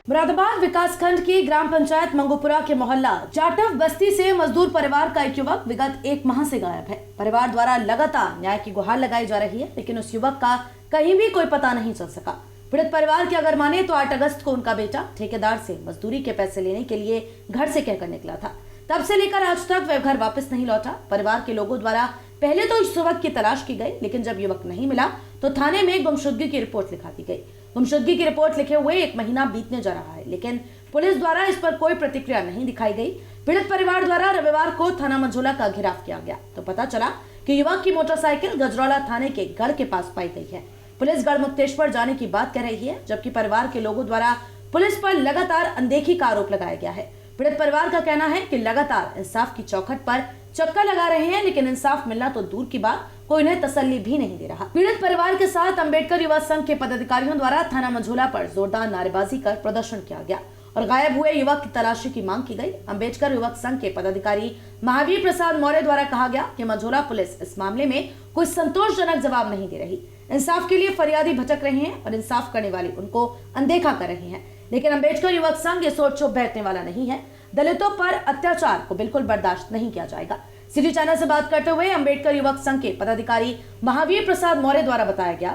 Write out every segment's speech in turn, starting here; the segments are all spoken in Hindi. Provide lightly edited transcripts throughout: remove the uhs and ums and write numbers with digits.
मुरादाबाद विकासखंड की ग्राम पंचायत मंगोपुरा के मोहल्ला जाटव बस्ती से मजदूर परिवार का एक युवक विगत 1 माह से गायब है। परिवार द्वारा लगातार न्याय की गुहार लगाई जा रही है, लेकिन उस युवक का कहीं भी कोई पता नहीं चल सका। पीड़ित परिवार की अगर माने तो 8 अगस्त को उनका बेटा ठेकेदार से मजदूरी के पैसे लेने के लिए घर से कहकर निकला था। तब से लेकर आज तक वह घर वापस नहीं लौटा। परिवार के लोगों द्वारा पहले तो इस युवक की तलाश की गई, लेकिन जब युवक नहीं मिला तो थाने में गुमशुदगी की रिपोर्ट लिखा दी गई। गुमशुदगी की रिपोर्ट लिखे हुए 1 महीना बीतने जा रहा है, लेकिन पुलिस द्वारा इस पर कोई प्रतिक्रिया नहीं दिखाई गई। पीड़ित परिवार द्वारा रविवार को थाना मंझोला का घेराव किया गया तो पता चला कि युवक की मोटरसाइकिल गजरौला थाने के गढ़ के पास पाई गई है। पुलिस गढ़मुक्तेश्वर जाने की बात कर रही है, जबकि परिवार के लोगों द्वारा पुलिस पर लगातार अनदेखी का आरोप लगाया गया है। पीड़ित परिवार का कहना है कि लगातार इंसाफ की चौखट पर चक्कर लगा रहे हैं, लेकिन इंसाफ मिलना तो दूर की बात, कोई उन्हें तसल्ली भी नहीं दे रहा। पीड़ित परिवार के साथ अंबेडकर युवा संघ के पदाधिकारियों द्वारा थाना मंझोला पर जोरदार नारेबाजी कर प्रदर्शन किया गया और गायब हुए युवक की तलाशी की मांग की गई। अंबेडकर युवक संघ के पदाधिकारी महावीर प्रसाद मौर्य द्वारा कहा गया कि मंझोला पुलिस इस मामले में कोई संतोषजनक जवाब नहीं दे रही। इंसाफ के लिए फरियादी भटक रहे हैं और इंसाफ करने वाले उनको अनदेखा कर रहे हैं, लेकिन अंबेडकर युवक संघ ये सोच चुप बैठने वाला नहीं है। दलितों पर अत्याचार को बिल्कुल बर्दाश्त नहीं किया जाएगा। सिटी चैनल से बात करते हुए अंबेडकर युवक संघ के पदाधिकारी महावीर प्रसाद मौर्य द्वारा बताया गया,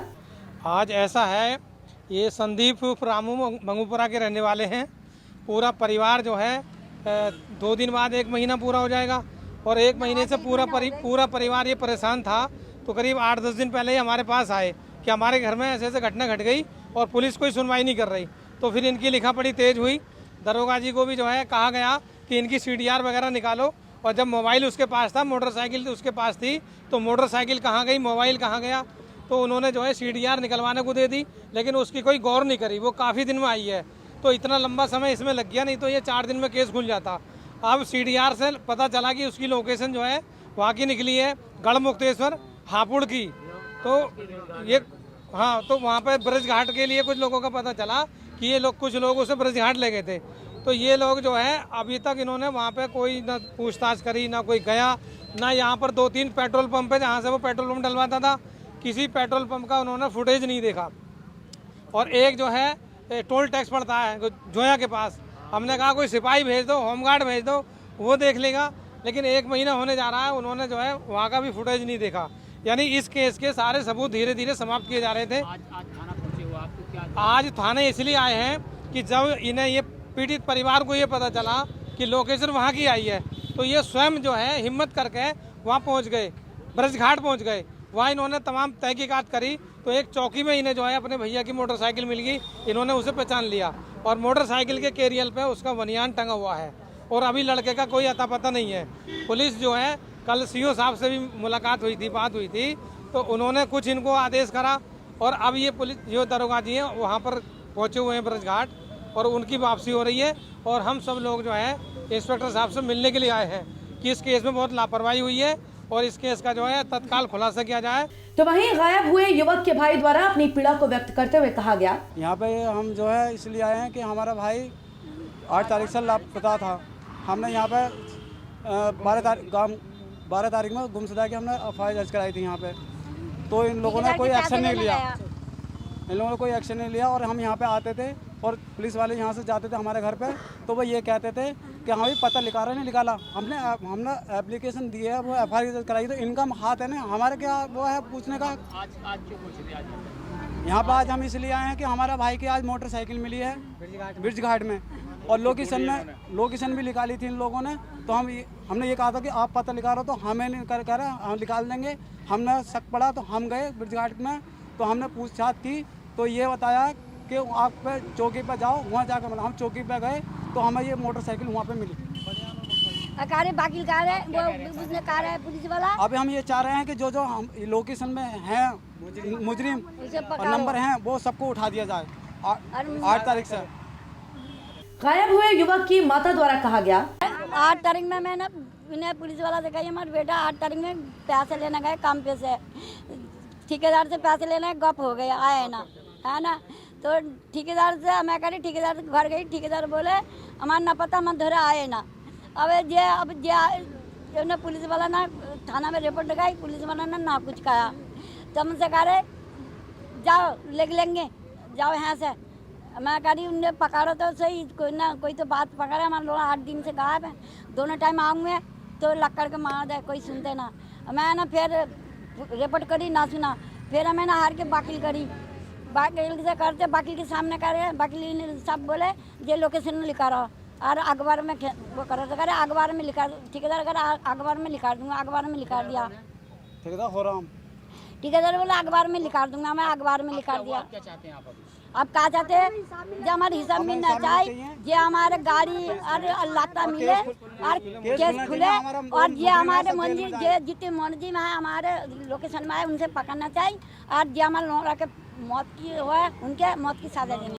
आज ऐसा है, ये संदीप रामू मंगूपुरा के रहने वाले हैं। पूरा परिवार जो है 2 दिन बाद 1 महीना पूरा हो जाएगा और 1 महीने से पूरा परिवार ये परेशान था। तो करीब 8-10 दिन पहले ही हमारे पास आए कि हमारे घर में ऐसे ऐसे घटना घट गई और पुलिस कोई सुनवाई नहीं कर रही। तो फिर इनकी लिखा पढ़ी तेज हुई। दरोगा जी को भी जो है कहा गया कि इनकी CDR वगैरह निकालो, और जब मोबाइल उसके पास था, मोटरसाइकिल उसके पास थी, तो मोटरसाइकिल कहाँ गई, मोबाइल कहाँ गया, तो उन्होंने जो है CDR निकलवाने को दे दी, लेकिन उसकी कोई गौर नहीं करी। वो काफ़ी दिन में आई है, तो इतना लंबा समय इसमें लग गया, नहीं तो ये 4 दिन में केस खुल जाता। अब CDR से पता चला कि उसकी लोकेशन जो है वहाँ की निकली है, गढ़मुक्तेश्वर हापुड़ की। तो ये हाँ, तो वहाँ पर ब्रज घाट के लिए कुछ लोगों का पता चला कि ये लोग, कुछ लोग उसे ब्रज घाट ले गए थे। तो ये लोग जो है अभी तक इन्होंने वहाँ पे कोई ना पूछताछ करी, ना कोई गया, ना यहाँ पर 2-3 पेट्रोल पंप है जहाँ से वो पेट्रोल पंप डलवाता था, किसी पेट्रोल पंप का उन्होंने फुटेज नहीं देखा। और एक जो है टोल टैक्स पड़ता है जोया के पास, हमने कहा कोई सिपाही भेज दो, होमगार्ड भेज दो, वो देख लेगा, लेकिन 1 महीना होने जा रहा है, उन्होंने जो है वहाँ का भी फुटेज नहीं देखा। यानी इस केस के सारे सबूत धीरे धीरे समाप्त किए जा रहे थे। आज थाने इसलिए आए हैं कि जब इन्हें ये पीड़ित परिवार को ये पता चला कि लोकेशन वहाँ की आई है, तो ये स्वयं जो है हिम्मत करके वहाँ पहुँच गए, ब्रज घाट पहुँच गए। वहाँ इन्होंने तमाम तहकीकात करी, तो एक चौकी में इन्हें जो है अपने भैया की मोटरसाइकिल मिल गई। इन्होंने उसे पहचान लिया और मोटरसाइकिल के कैरियर पे उसका बनियान टंगा हुआ है और अभी लड़के का कोई अता पता नहीं है। पुलिस जो है, कल CO साहब से भी मुलाकात हुई थी, बात हुई थी, तो उन्होंने कुछ इनको आदेश करा और अब ये पुलिस जो दरोगा जी हैं वहाँ पर पहुँचे हुए हैं ब्रज घाट, और उनकी वापसी हो रही है। और हम सब लोग जो है इंस्पेक्टर साहब से मिलने के लिए आए हैं कि इस केस में बहुत लापरवाही हुई है और इस केस का जो है तत्काल खुलासा किया जाए। तो वहीं गायब हुए युवक के भाई द्वारा अपनी पीड़ा को व्यक्त करते हुए कहा गया, यहाँ पे हम जो है इसलिए आए हैं कि हमारा भाई 8 तारीख से लापता था। हमने यहाँ पे 12 तारीख में गुमशुदा की हमने FIR दर्ज कराई थी यहाँ पे, तो इन लोगों ने कोई एक्शन नहीं लिया। इन लोगों ने कोई एक्शन नहीं लिया और हम यहाँ पे आते थे और पुलिस वाले यहाँ से जाते थे हमारे घर पे, तो वो ये कहते थे कि हाँ भाई पता निकाला नहीं निकाला। हमने एप्लीकेशन दी है, वो FIR कराई, तो इनका हाथ है ना, हमारे क्या वो है पूछने का। आज क्यों पूछ रहे? यहाँ पर आज हम इसलिए आए हैं कि हमारा भाई की आज मोटरसाइकिल मिली है ब्रिज घाट में, और लोकेशन भी निकाली थी इन लोगों ने। तो हमने ये कहा था कि आप पता निकालो, तो हमें नहीं कर हम निकाल देंगे। हमने शक पड़ा तो हम गए ब्रिज घाट में, तो हमने पूछताछ की, तो ये बताया कि आप पे चौकी पर जाओ, वहाँ जाकर मतलब हम चौकी पर गए तो हमें ये मोटरसाइकिल वहाँ पे मिली। बाकी वो उसने कहा है पुलिस वाला। अभी हम ये चाह रहे हैं कि जो हम लोकेशन में हैं मुजरिम और नंबर हैं, वो सबको उठा दिया जाए 8 तारीख से। गायब हुए युवक की माता द्वारा कहा गया, 8 तारीख में मैंने उन्हें पुलिस वाला से कही हमारा बेटा 8 तारीख में पैसे लेने गए काम पे से, ठेकेदार से पैसे लेने गप हो गए, आए ना, है ना। तो ठेकेदार से मैं कह रही, ठेकेदार के घर गई, ठेकेदार बोले हमारा ना पता मन धरे आए ना। अब जे पुलिस वाला ना थाना में रिपोर्ट लगाई, पुलिस वाला ना कुछ कहा, तो हमसे कह रहे जाओ ले लेंगे, जाओ यहाँ से। मैं कह रही उन्हें पकड़ो तो सही, कोई तो बात पकड़े। हमारे लोग 8 दिन से गायब है, दोनों टाइम आऊँगे तो लक्कड़ के मार दे, कोई सुनते ना। मैं ना फिर रिपोर्ट करी, ना सुना, फिर हमें ना हार के वकील करी, वकील से करते वकील के सामने करे, वकील ने सब बोले ये लोकेशन लिखा रहा और अखबार में वो करो तो करे अखबार में लिखा, ठेकेदार करे अखबार में लिखा दूंगा, अखबार में लिखा दिया। ठेकेदार हो रहा हूँ, ठेकेदार बोला अखबार में लिखा दूंगा, मैं अखबार में लिखा दिया। अब क्या चाहते हैं, जो हमारे हिसाब मिलना चाहिए, जो हमारे गाड़ी और लाता मिले और केस खुले, और ये हमारे मंजिल जो जितने मंजिल में है हमारे लोकेशन में है उनसे पकड़ना चाहिए, और जो हमारे लोगों के मौत की हुआ है उनके मौत की सजा देनी।